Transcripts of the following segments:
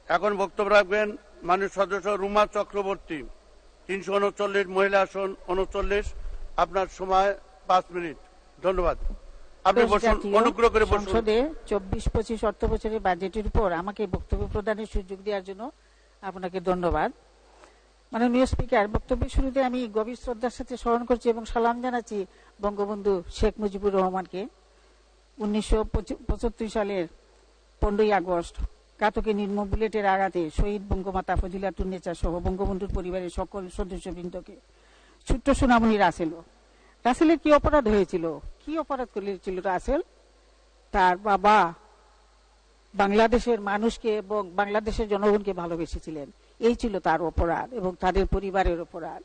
এখন বক্তব্য রাখবেন মাননীয় সদস্য রুমা চক্রবর্তী। 339 মহিলা আসন 39। আপনার সময় 5 মিনিট। ধন্যবাদ। আপনি বসুন, অনুগ্রহ করে বসুন। সংসদে 24-25 অর্থ বছরের বাজেটের উপর আমাকে বক্তব্য প্রদানের সুযোগ দেওয়ার জন্য আপনাকে ধন্যবাদ। মাননীয় স্পিকার, বক্তব্যের শুরুতে আমি গভীর শ্রদ্ধার সাথে স্মরণ করছি এবং সালাম জানাচ্ছি বঙ্গবন্ধু শেখ মুজিবুর রহমানকে। 1975 সালের 15ই আগস্ট ঘাতকে নির্মম বুলেটের আঘাতে শহীদ বঙ্গমাতা ফজিলাতুন্নেছা সহ বঙ্গবন্ধুর পরিবারের সকল সদস্যবৃন্দকে। ছোট্ট সোনামণি রাসেলের কি অপরাধ হয়েছিল? কি অপরাধ করেছিল রাসেল? তার বাবা বাংলাদেশের মানুষকে এবং বাংলাদেশের জনগণকে ভালোবেসেছিলেন, এই ছিল তার অপরাধ এবং তাদের পরিবারের অপরাধ।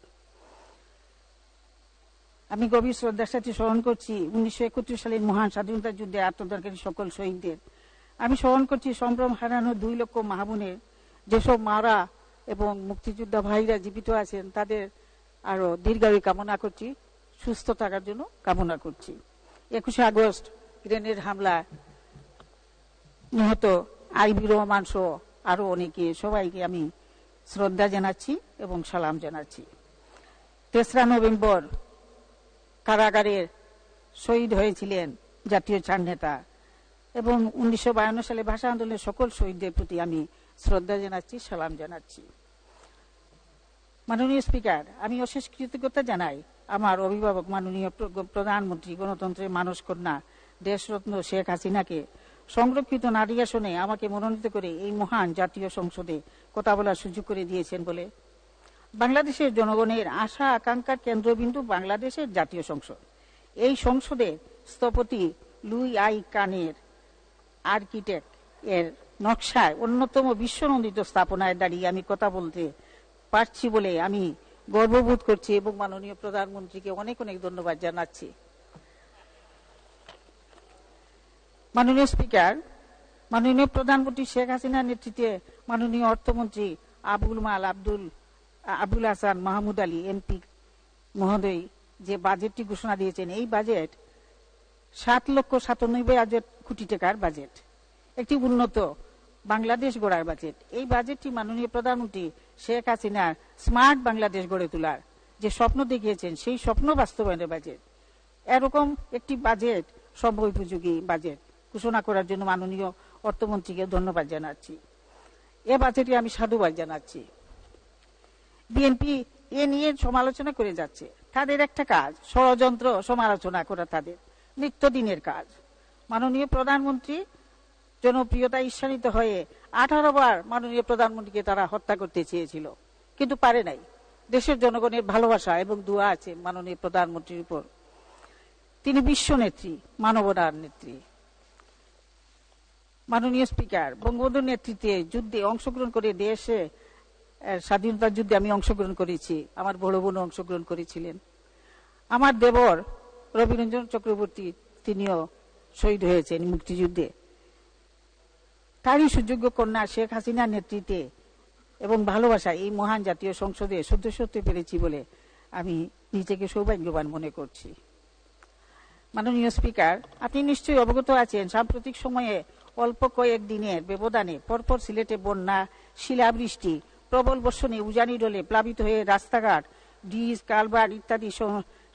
আমি গভীর শ্রদ্ধার সাথে স্মরণ করছি 1971 সালের মহান স্বাধীনতা যুদ্ধে আত্মদানকারী সকল শহীদদের। আমি স্মরণ করছি সম্ভ্রম হারানো 2 লক্ষ মা বোনের, যেসব মারা এবং মুক্তিযোদ্ধা ভাইরা জীবিত আছেন তাদের আরো দীর্ঘায়ু কামনা করছি, সুস্থ থাকার জন্য কামনা করছি। 21 আগস্ট গ্রেনেড হামলা নিহত আইবি রহমান সহ আরো অনেকে, সবাইকে আমি শ্রদ্ধা জানাচ্ছি এবং সালাম জানাচ্ছি। 3রা নভেম্বর কারাগারে শহীদ হয়েছিলেন জাতীয় চার নেতা এবং 1952 সালে ভাষা আন্দোলনের সকল শহীদদের প্রতি আমি শ্রদ্ধা জানাচ্ছি, সালাম জানাচ্ছি। মাননীয় স্পিকার, আমি অশেষ কৃতজ্ঞতা জানাই আমার অভিভাবক মাননীয় প্রধানমন্ত্রী, গণতন্ত্রের মানস কন্যা, দেশরত্ন শেখ হাসিনাকে সংরক্ষিত নারী আসনে আমাকে মনোনীত করে এই মহান জাতীয় সংসদে কথা বলার সুযোগ করে দিয়েছেন বলে। বাংলাদেশের জনগণের আশা আকাঙ্ক্ষার কেন্দ্রবিন্দু বাংলাদেশের জাতীয় সংসদ। এই সংসদে স্থপতি লুই আই কানের আর্কিটেক্ট এর নকশায় অন্যতম বিশ্বনন্দিত স্থাপনায় দাঁড়িয়ে আমি কথা বলতে পারছি বলে আমি গর্ববোধ করছি এবং মাননীয় প্রধানমন্ত্রীকে অনেক অনেক ধন্যবাদ জানাচ্ছি। মাননীয় স্পিকার, মাননীয় প্রধানমন্ত্রী শেখ হাসিনার নেতৃত্বে মাননীয় অর্থমন্ত্রী আবুল হাসান মাহমুদ আলী এমপি মহোদয় যে বাজেটটি ঘোষণা দিয়েছেন, এই বাজেট 7,97,000 কোটি টাকার বাজেট, একটি উন্নত বাংলাদেশ গড়ার বাজেট। এই বাজেটটি মাননীয় প্রধানমন্ত্রী শেখ হাসিনার স্মার্ট বাংলাদেশ গড়ে তোলার যে স্বপ্ন দেখিয়েছেন সেই স্বপ্ন বাস্তবায়নের বাজেট। এরকম একটি বাজেট সময়োপযোগী বাজেট ঘোষণা করার জন্য মাননীয় অর্থমন্ত্রীকে ধন্যবাদ জানাচ্ছি। এ বাজেটে আমি সাধুবাদ জানাচ্ছি। বিএনপি এ নিয়ে সমালোচনা করে যাচ্ছে, তাদের একটা কাজ ষড়যন্ত্র সমালোচনা করা, তাদের নিত্যদিনের কাজ। মাননীয় প্রধানমন্ত্রী জনপ্রিয়তা ঈর্ষান্বিত হয়ে 18 বার মাননীয় প্রধানমন্ত্রীকে তারা হত্যা করতে চেয়েছিল, কিন্তু পারে নাই। দেশের জনগণের ভালোবাসা এবং দোয়া আছে মাননীয় প্রধানমন্ত্রীর উপর। তিনি বিশ্ব নেত্রী, মানবতার নেত্রী। মাননীয় স্পিকার, বঙ্গবন্ধুর নেতৃত্বে যুদ্ধে অংশগ্রহণ করে দেশে স্বাধীনতার যুদ্ধে আমি অংশগ্রহণ করেছি, আমার বড় বোন অংশগ্রহণ করেছিলেন। আমার দেবর রবিরঞ্জন চক্রবর্তী তিনিও শহীদ হয়েছেন মুক্তিযুদ্ধে। তারই সুযোগ্য কন্যা শেখ হাসিনার নেতৃত্বে এবং ভালোবাসা এই মহান জাতীয় সংসদে সদস্য হতে পেরেছি বলে আমি নিজেকে সৌভাগ্যবান মনে করছি। মাননীয় স্পিকার, আপনি নিশ্চয়ই অবগত আছেন সাম্প্রতিক সময়ে অল্প কয়েক দিনের ব্যবধানে পরপর সিলেটে বন্যা, শিলাবৃষ্টি, প্রবল বর্ষণে উজানি ডলে প্লাবিত হয়ে রাস্তাঘাট, ব্রিজ, কালভার্ট ইত্যাদি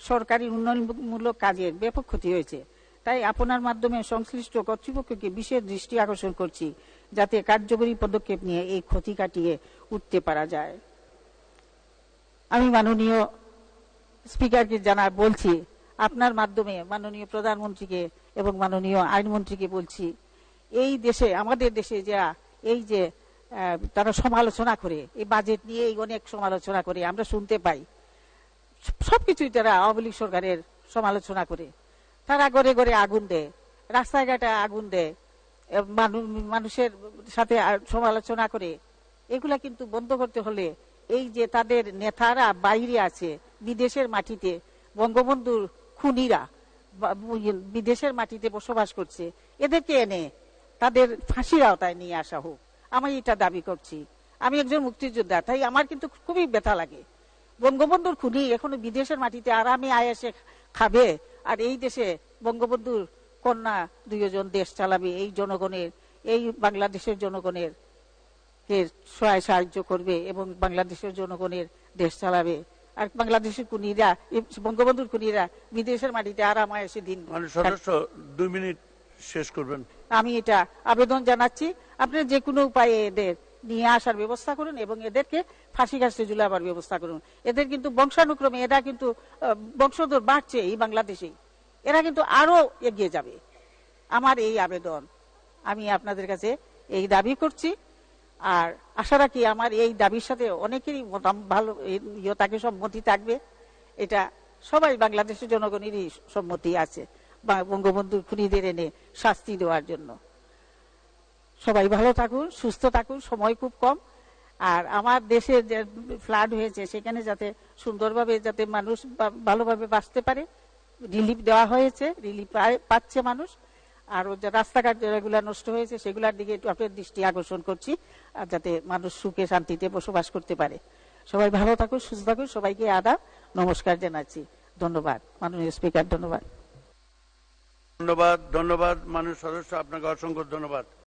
সরকারি উন্নয়নমূলক কাজের ব্যাপক ক্ষতি হয়েছে। তাই আপনার মাধ্যমে সংশ্লিষ্ট কর্তৃপক্ষকে বিশেষ দৃষ্টি আকর্ষণ করছি যাতে কার্যকরী পদক্ষেপ নিয়ে এই ক্ষতি কাটিয়ে উঠতে পারা যায়। আমি মাননীয় স্পিকারকে বলছি, আপনার মাধ্যমে মাননীয় প্রধানমন্ত্রীকে এবং মাননীয় আইনমন্ত্রীকে বলছি, এই দেশে আমাদের দেশে যারা এই যে তারা সমালোচনা করে, এই বাজেট নিয়ে অনেক সমালোচনা করে, আমরা শুনতে পাই সবকিছুই তারা আওয়ামী লীগ সরকারের সমালোচনা করে। তারা ঘরে ঘরে আগুন দেয়, রাস্তাঘাটে আগুন দেয়, মানুষের সাথে সমালোচনা করে। এগুলা কিন্তু বন্ধ করতে হলে এই যে তাদের নেতারা বাইরে আছে, বিদেশের মাটিতে বঙ্গবন্ধুর খুনিরা বিদেশের মাটিতে বসবাস করছে, এদেরকে এনে তাদের ফাঁসির আওতায় নিয়ে আসা হোক, আমি এটা দাবি করছি। আমি একজন মুক্তিযোদ্ধা, তাই আমার কিন্তু খুবই ব্যথা লাগে। বঙ্গবন্ধুর খুনি এখনো বিদেশের মাটিতে আরামে আয়াসে খাবে, আর এই দেশে বঙ্গবন্ধুর কন্যা 2 জন দেশ চালাবে। এই জনগণের, এই বাংলাদেশের জনগণের কে সহায় সাহায্য করবে এবং বাংলাদেশের জনগণের দেশ চালাবে। আর বাংলাদেশের কুনিরা, বঙ্গবন্ধুর কুনিরা বিদেশের মাটিতে আরাম আয়েসে দিন। সদস্য 2 মিনিট শেষ করবেন। আমি এটা আবেদন জানাচ্ছি, আপনারা যে কোনো উপায়ে এদের নিয়ে আসার ব্যবস্থা করুন এবং এদেরকে ফাঁসি কাস্টে ঝুলাবার ব্যবস্থা করুন। এদের কিন্তু বংশানুক্রমে এরা কিন্তু বংশধর বাড়ছে এই বাংলাদেশেই, এরা কিন্তু আরো এগিয়ে যাবে। আমার এই আবেদন, আমি আপনাদের কাছে এই দাবি করছি। আর আশা রাখি আমার এই দাবির সাথে অনেকেরই ভালো তাকে সম্মতি থাকবে। এটা সবাই বাংলাদেশের জনগণেরই সম্মতি আছে বঙ্গবন্ধুর খুনিদের এনে শাস্তি দেওয়ার জন্য। সবাই ভালো থাকুন, সুস্থ থাকুন, সময় খুব কম। আর আমার দেশে যে ফ্লাড হয়েছে সেখানে যাতে সুন্দরভাবে যাতে মানুষ ভালোভাবে বাঁচতে পারে, রিলিফ দেওয়া হয়েছে, রিলিফ পাচ্ছে মানুষ। আর যে রাস্তাঘাট যেগুলো নষ্ট হয়েছে সেগুলোর দিকে একটু আপনার দৃষ্টি আকর্ষণ করছি, আর যাতে মানুষ সুখে শান্তিতে বসবাস করতে পারে। সবাই ভালো থাকুন, সুস্থ থাকুন। সবাইকে আদাব, নমস্কার জানাচ্ছি। ধন্যবাদ মাননীয় স্পিকার। ধন্যবাদ। ধন্যবাদ। ধন্যবাদ মাননীয় সদস্য, আপনাকে অসংখ্য ধন্যবাদ।